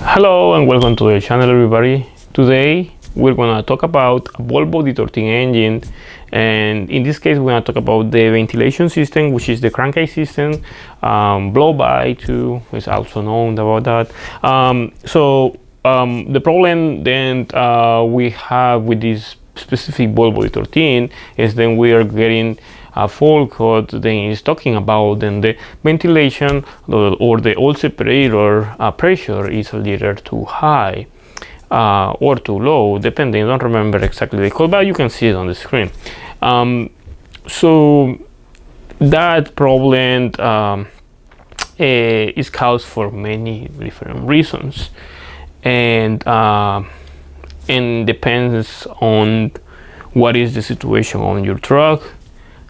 Hello and welcome to the channel, everybody. Today we're gonna talk about a Volvo D13 engine, and in this case we're gonna talk about the ventilation system, which is the crankcase system. Blow by too is also known about that. The problem then we have with this specific Volvo D13 is then we are getting a fault code then is talking about then the ventilation or the oil separator pressure is a little too high or too low, depending. I don't remember exactly the code, but you can see it on the screen. So that problem is caused for many different reasons, and depends on what is the situation on your truck,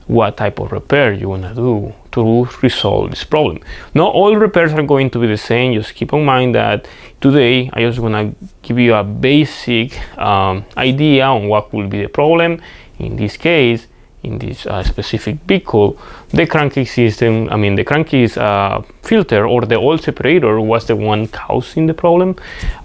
what type of repair you want to do to resolve this problem. Not all repairs are going to be the same. Just keep in mind that today I just want to give you a basic idea on what will be the problem. In this case, in this specific vehicle, the crankcase system, the crankcase filter or the oil separator was the one causing the problem,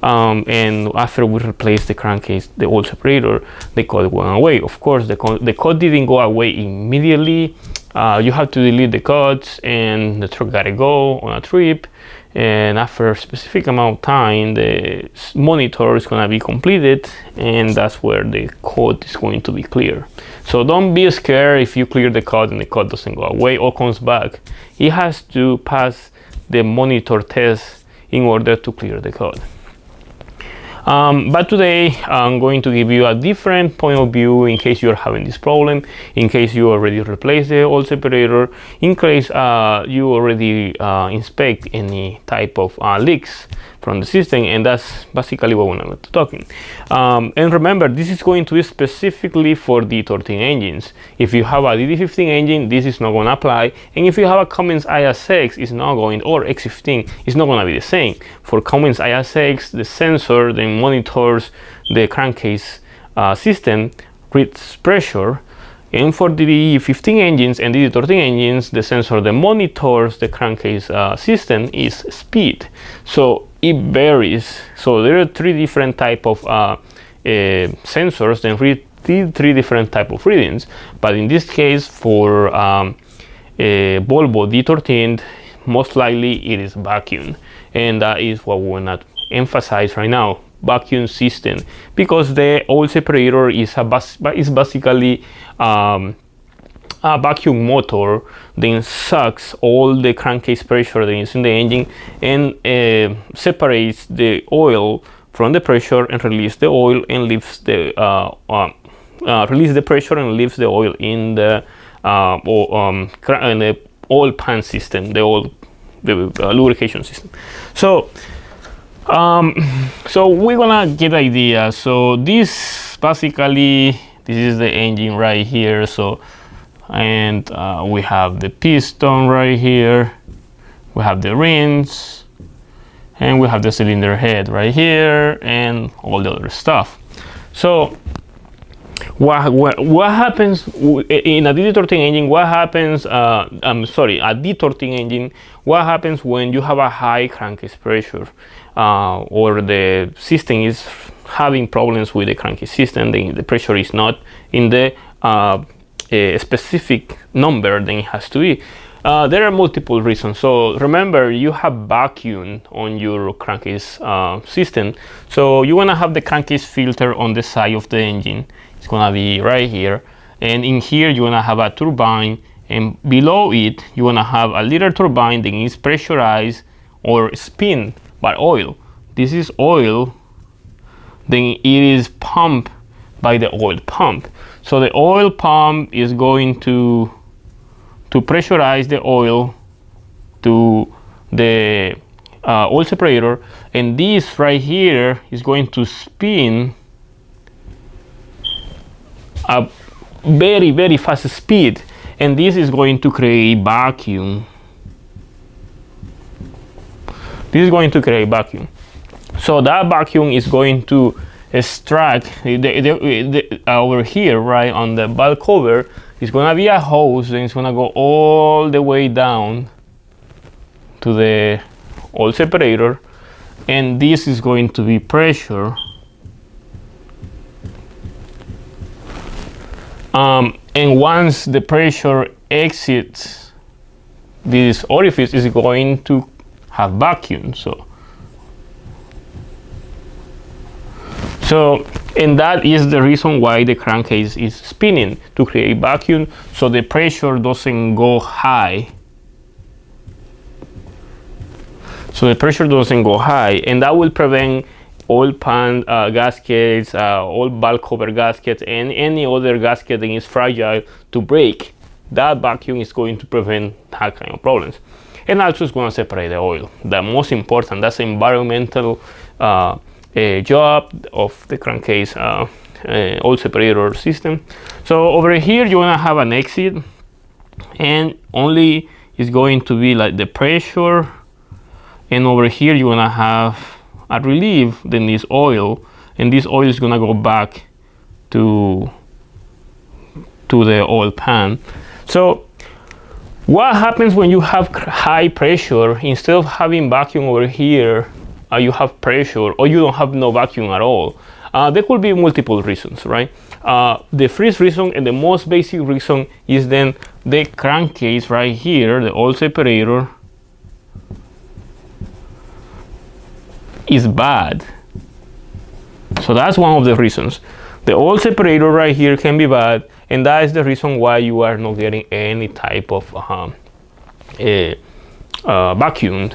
and after we replaced the crankcase, the oil separator, the code went away. Of course, the code didn't go away immediately. You have to delete the codes, and the truck gotta go on a trip, and after a specific amount of time the monitor is going to be completed, and that's where the code is going to be clear. So don't be scared if you clear the code and the code doesn't go away or comes back. It has to pass the monitor test in order to clear the code. But today I'm going to give you a different point of view in case you're having this problem, in case you already replaced the oil separator, in case you already inspect any type of leaks from the system, and that's basically what we're going to be talking. And remember, this is going to be specifically for D13 engines. If you have a DD15 engine, this is not going to apply, and if you have a Cummins ISX, it's not going, or X15, it's not going to be the same. For Cummins ISX, the sensor then monitors the crankcase system, reads pressure, and for the DD15 engines and DD13 engines, the sensor that monitors the crankcase system is speed. So it varies. So there are three different type of sensors that read three different type of readings. But in this case, for Volvo D13, most likely it is vacuum, and that is what we want to emphasize right now. Vacuum system, because the oil separator is basically a vacuum motor, then sucks all the crankcase pressure that is in the engine and separates the oil from the pressure and release the oil and leaves the release the pressure and leaves the oil in the oil pan system, the lubrication system. So we're gonna get an idea. So this basically, this is the engine right here. So, and we have the piston right here, we have the rings, and we have the cylinder head right here, and all the other stuff. So what happens in a DD13 engine? What happens? A D13 engine. What happens when you have a high crankcase pressure, or the system is having problems with the crankcase system? Then the pressure is not in the specific number than it has to be. There are multiple reasons. So remember, you have vacuum on your crankcase system. So you want to have the crankcase filter on the side of the engine. It's gonna be right here, and in here you wanna have a turbine, and below it you wanna have a little turbine that is pressurized or spin by oil. This is oil, then it is pumped by the oil pump. So the oil pump is going to pressurize the oil to the oil separator, and this right here is going to spin a very, very fast speed, and this is going to create vacuum. This is going to create vacuum. So that vacuum is going to extract over here, right on the valve cover, is going to be a hose, and it's going to go all the way down to the oil separator, and this is going to be pressure. And once the pressure exits this orifice, is going to have vacuum. So, and that is the reason why the crankcase is spinning, to create vacuum, so the pressure doesn't go high. So the pressure doesn't go high, and that will prevent oil pan gaskets, oil valve cover gaskets, and any other gasket that is fragile to break. That vacuum is going to prevent that kind of problems. And also it's going to separate the oil. The most important, that's the environmental job of the crankcase oil separator system. So over here you want to have an exit, and only is going to be like the pressure, and over here you want to have a relief, then this oil, and this oil is going to go back to the oil pan. So what happens when you have high pressure? Instead of having vacuum over here, you have pressure, or you don't have no vacuum at all. There could be multiple reasons, right? The first reason, and the most basic reason, is then the crankcase right here, the oil separator, is bad. So that's one of the reasons. The oil separator right here can be bad, and that is the reason why you are not getting any type of vacuum.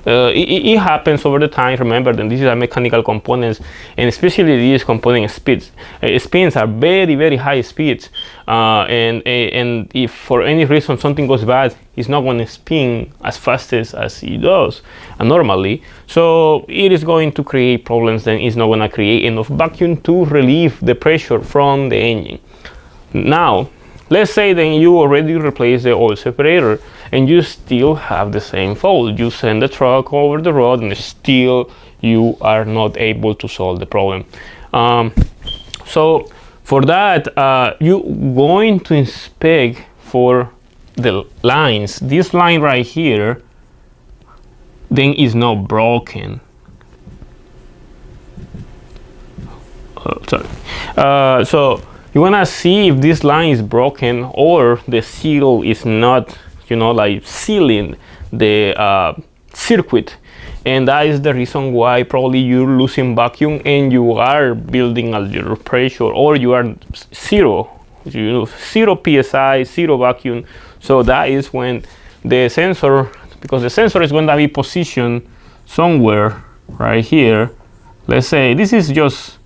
It happens over the time. Remember that these are mechanical components, and especially these component speeds. Spins are very, very high speeds, and if for any reason something goes bad, it's not going to spin as fast as it does normally. So it is going to create problems. Then it's not going to create enough vacuum to relieve the pressure from the engine. Now, let's say then you already replaced the oil separator, and you still have the same fault. You send the truck over the road, and still you are not able to solve the problem. So for that, you're going to inspect for the lines. This line right here then is not broken. So you want to see if this line is broken, or the seal is not, like sealing the circuit, and that is the reason why probably you're losing vacuum and you are building a little pressure, or you are zero psi, zero vacuum. So that is when the sensor, because the sensor is going to be positioned somewhere right here. Let's say this is just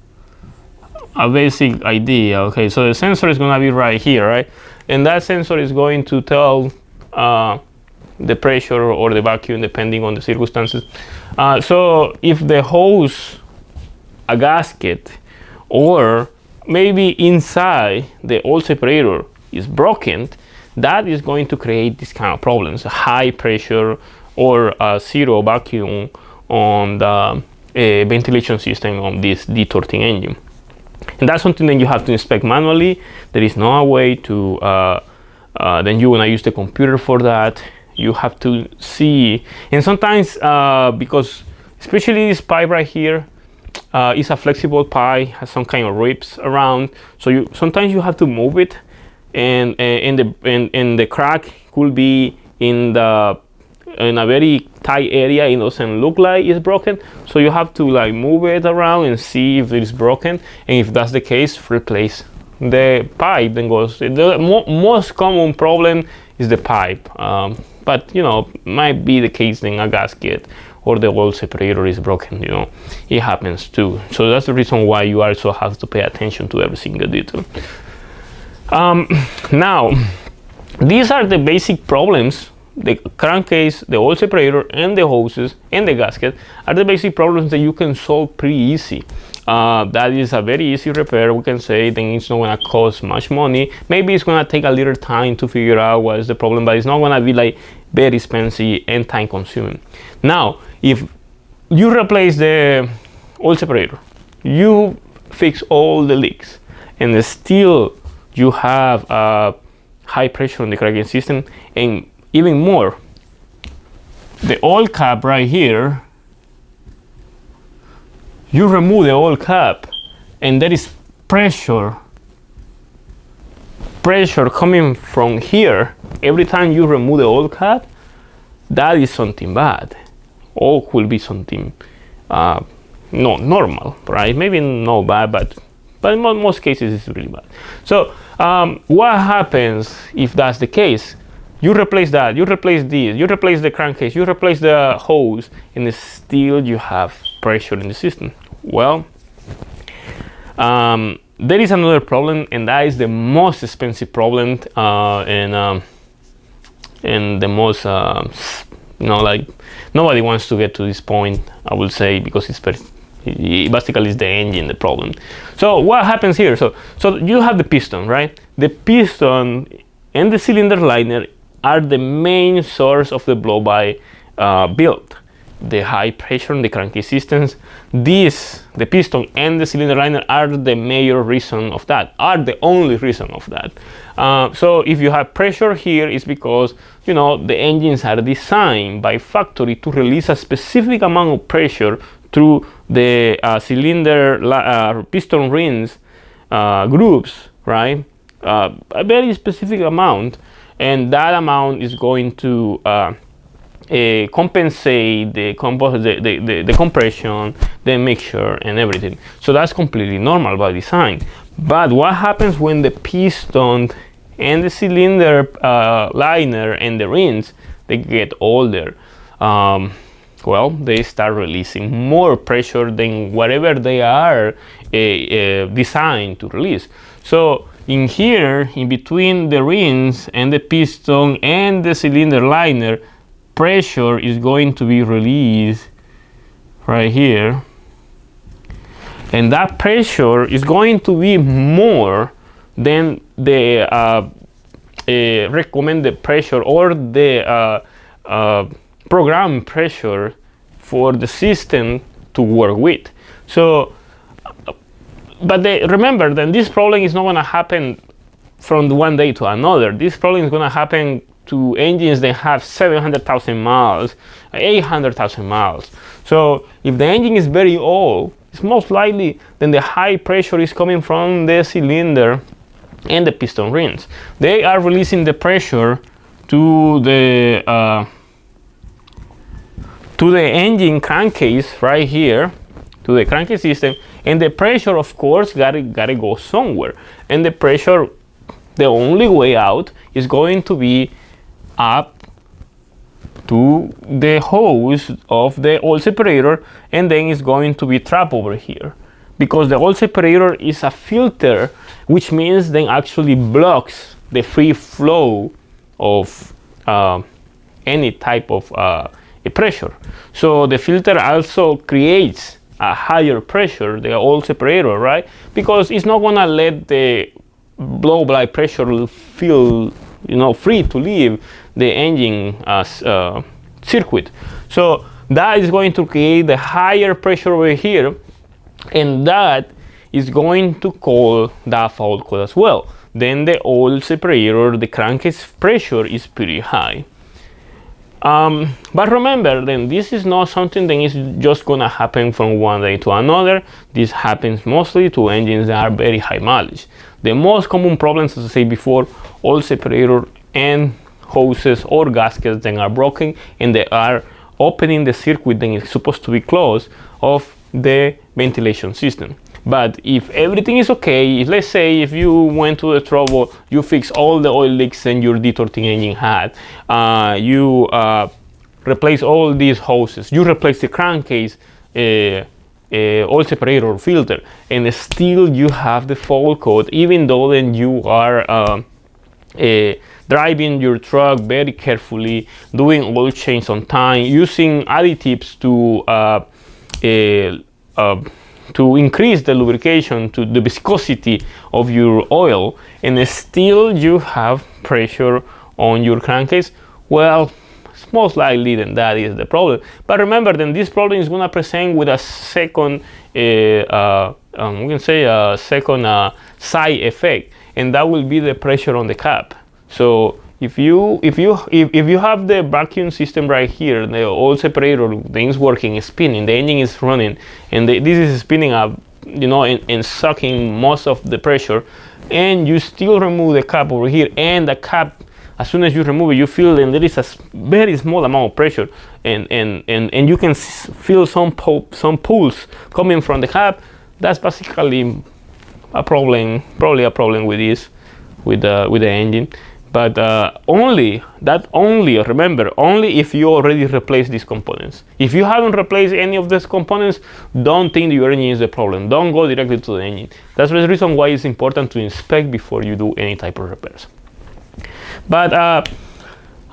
a basic idea. Okay, so the sensor is going to be right here, right? And that sensor is going to tell the pressure or the vacuum depending on the circumstances. So if the hose, a gasket, or maybe inside the oil separator is broken, that is going to create this kind of problems, high pressure or zero vacuum on the ventilation system on this D13 engine. And that's something that you have to inspect manually. There is no way to then you want to use the computer for that. You have to see, and sometimes because especially this pipe right here is a flexible pipe, has some kind of ribs around, so sometimes you have to move it, and the crack could be in a very tight area. It doesn't look like it's broken, so you have to like move it around and see if it is broken, and if that's the case, replace the pipe. Then goes the most common problem is the pipe, but might be the case then a gasket or the oil separator is broken. It happens too. So that's the reason why you also have to pay attention to every single detail. Now, these are the basic problems. The crankcase, the oil separator, and the hoses and the gasket are the basic problems that you can solve pretty easy. That is a very easy repair, we can say. Then it's not going to cost much money. Maybe it's going to take a little time to figure out what is the problem, but it's not going to be like very expensive and time consuming. Now, if you replace the oil separator, you fix all the leaks, and still you have high pressure on the cranking system, and even more, the oil cap right here you remove the old cap and there is pressure coming from here every time you remove the old cap, that is something bad, or will be something not normal, right? Maybe not bad, but in most cases it's really bad. So what happens if that's the case? You replace that, you replace this, you replace the crankcase, you replace the hose, and still you have pressure in the system. Well, there is another problem, and that is the most expensive problem, and the most, like nobody wants to get to this point, I will say, because basically it's the engine the problem. So what happens here? So you have the piston, right? The piston and the cylinder liner are the main source of the blow-by build. The high pressure in the crankcase systems, the piston and the cylinder liner are the major reason of that, are the only reason of that. So if you have pressure here, it's because, you know, the engines are designed by factory to release a specific amount of pressure through the piston rings grooves, right? A very specific amount, and that amount is going to compensate the compression, the mixture, and everything. So that's completely normal by design. But what happens when the piston and the cylinder liner and the rings, they get older? Well, they start releasing more pressure than whatever they are designed to release. So in here, in between the rings and the piston and the cylinder liner, pressure is going to be released right here, and that pressure is going to be more than the recommended pressure or the program pressure for the system to work with. So but remember, then this problem is not going to happen from one day to another. This problem is going to happen to engines that have 700,000 miles, 800,000 miles. So if the engine is very old, it's most likely then the high pressure is coming from the cylinder and the piston rings. They are releasing the pressure to the engine crankcase right here, to the crankcase system, and the pressure, of course, gotta go somewhere. And the pressure, the only way out is going to be up to the hose of the oil separator, and then it's going to be trapped over here, because the oil separator is a filter, which means then actually blocks the free flow of any type of pressure. So the filter also creates a higher pressure, the oil separator, right? Because it's not gonna let the blow-by pressure feel, you know, free to leave the engine circuit. So that is going to create the higher pressure over here, and that is going to cause that fault code as well. Then the oil separator, the crankcase pressure is pretty high. But remember, then this is not something that is just gonna happen from one day to another. This happens mostly to engines that are very high mileage. The most common problems, as I said before, oil separator and hoses or gaskets that are broken, and they are opening the circuit that is supposed to be closed of the ventilation system. But if everything is okay, if let's say if you went to the trouble, you fix all the oil leaks and your D13 engine had, you replace all these hoses, you replace the crankcase, oil separator filter, and still you have the fault code, even though then you are driving your truck very carefully, doing oil change on time, using additives to increase the lubrication, to the viscosity of your oil, and still you have pressure on your crankcase. Well, it's most likely then that is the problem. But remember, then this problem is going to present with a second, we can say a second side effect, and that will be the pressure on the cap. So if you have the vacuum system right here, the oil separator thing's working, is spinning, the engine is running, and this is spinning up, you know, and sucking most of the pressure, and you still remove the cap over here, and the cap, as soon as you remove it, you feel that there is a very small amount of pressure, and you can feel some pulse coming from the cap. That's basically a problem, probably a problem with this, with the engine. But remember, only if you already replace these components. If you haven't replaced any of these components, don't think your engine is the problem. Don't go directly to the engine. That's the reason why it's important to inspect before you do any type of repairs. But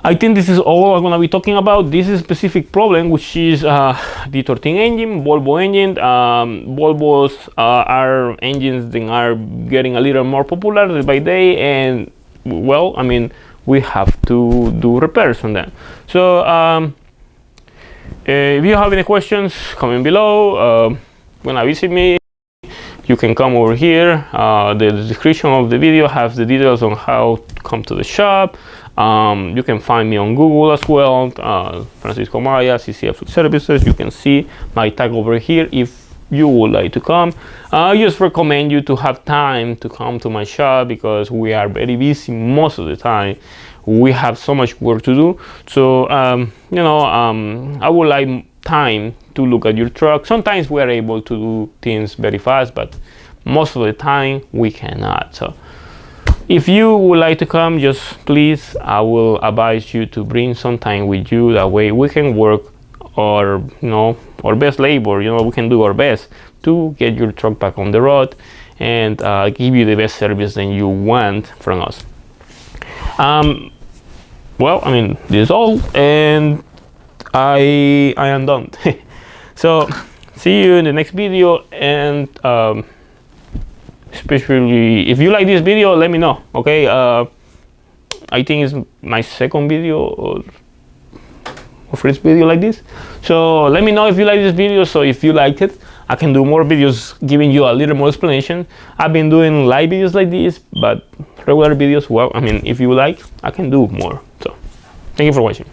I think this is all I'm going to be talking about. This is a specific problem, which is D13 engine, Volvo engine. Volvos are engines that are getting a little more popular by day, and well, I mean, we have to do repairs on that. So if you have any questions, comment below. When I visit me, you can come over here. The description of the video has the details on how to come to the shop. You can find me on Google as well, franciscoamaya, CCF Services. You can see my tag over here if you would like to come. I just recommend you to have time to come to my shop, because we are very busy most of the time. We have so much work to do. So you know, I would like time to look at your truck. Sometimes we are able to do things very fast, but most of the time we cannot. So if you would like to come, just please, I will advise you to bring some time with you. That way we can work, or you know, our best labor, you know, we can do our best to get your truck back on the road and give you the best service that you want from us. Well, I mean, this is all, and I am done. So see you in the next video, and especially if you like this video, let me know. Okay, I think it's my second video or first video like this, so let me know if you like this video. So if you liked it, I can do more videos giving you a little more explanation. I've been doing live videos like this, but regular videos, well, I mean, if you like, I can do more. So thank you for watching.